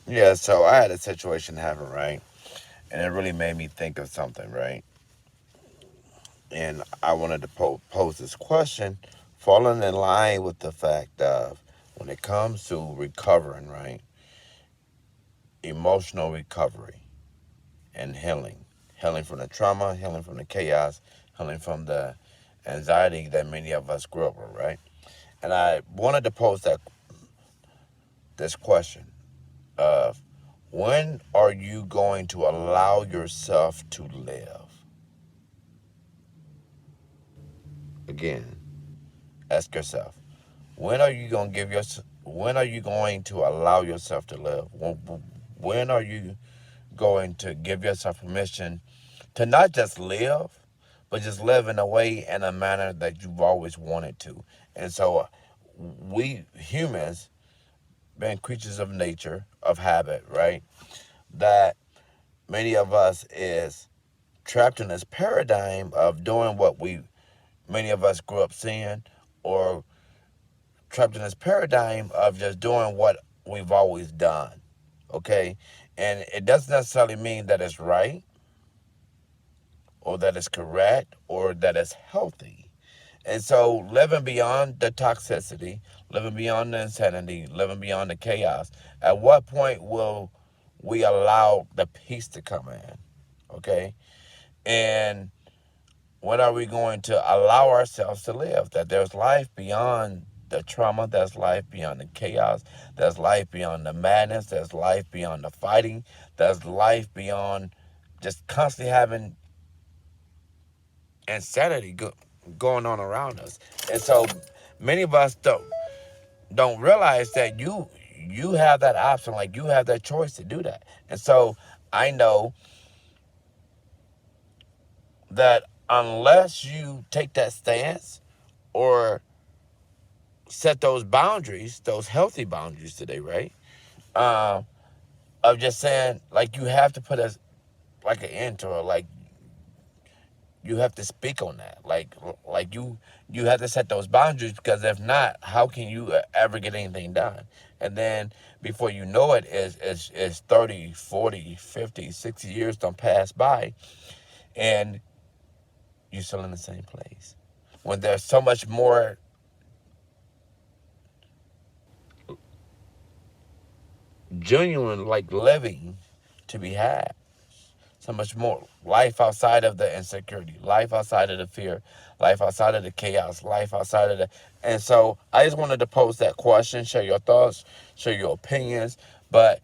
Yeah, so I had a situation happen, right? And it really made me think of something, right? And I wanted to pose this question, falling in line with the fact of when it comes to recovering, right? Emotional recovery and healing. Healing from the trauma, healing from the chaos, healing from the anxiety that many of us grew up with, right? And I wanted to pose this question of when are you going to allow yourself to live? Again, ask yourself, when are you going to allow yourself to live? When are you going to give yourself permission to not just live, but just live in a way and a manner that you've always wanted to? And so we humans, being creatures of nature, of habit, right? That many of us is trapped in this paradigm of doing what many of us grew up seeing, or trapped in this paradigm of just doing what we've always done. Okay? And it doesn't necessarily mean that it's right or that it's correct or that it's healthy. And so living beyond the toxicity, living beyond the insanity, living beyond the chaos, at what point will we allow the peace to come in? Okay? And when are we going to allow ourselves to live? That there's life beyond the trauma, there's life beyond the chaos, there's life beyond the madness, there's life beyond the fighting, there's life beyond just constantly having insanity going on around us. And so many of us don't realize that you have that option, like you have that choice to do that. And so I know that unless you take that stance or set those boundaries, those healthy boundaries today, right? Um, of just saying like you have to put a like an end to it, like you have to speak on that, like you have to set those boundaries because if not, how can you ever get anything done? And then before you know it, is 30, 40, 50, 60 years don't pass by, and you're still in the same place when there's so much more genuine like living to be had, so much more life outside of the insecurity, life outside of the fear, life outside of the chaos, life outside of the. And so I just wanted to pose that question, share your thoughts, share your opinions. But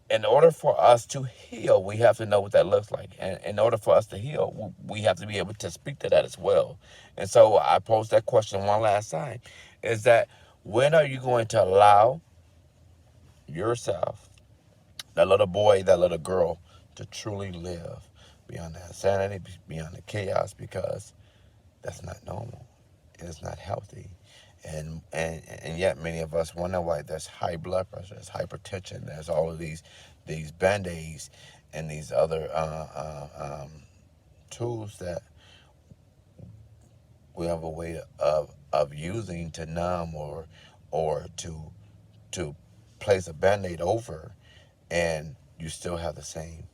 in order for us to heal, we have to know what that looks like. And in order for us to heal, we have to be able to speak to that as well. And so I posed that question one last time, is that when are you going to allow yourself, that little boy, that little girl, to truly live beyond the insanity, beyond the chaos, because that's not normal. It is not healthy. And yet many of us wonder why there's high blood pressure, there's hypertension, there's all of these band-aids and these other tools that we have a way of using to numb or to place a band-aid over, and you still have the same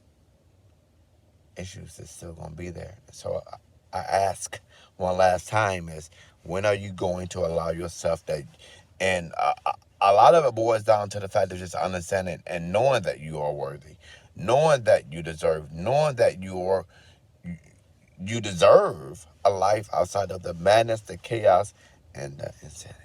issues that's still going to be there. So I ask one last time is when are you going to allow yourself that, and a lot of it boils down to the fact of just understanding and knowing that you are worthy, knowing that you deserve, knowing that you deserve a life outside of the madness, the chaos, and the insanity.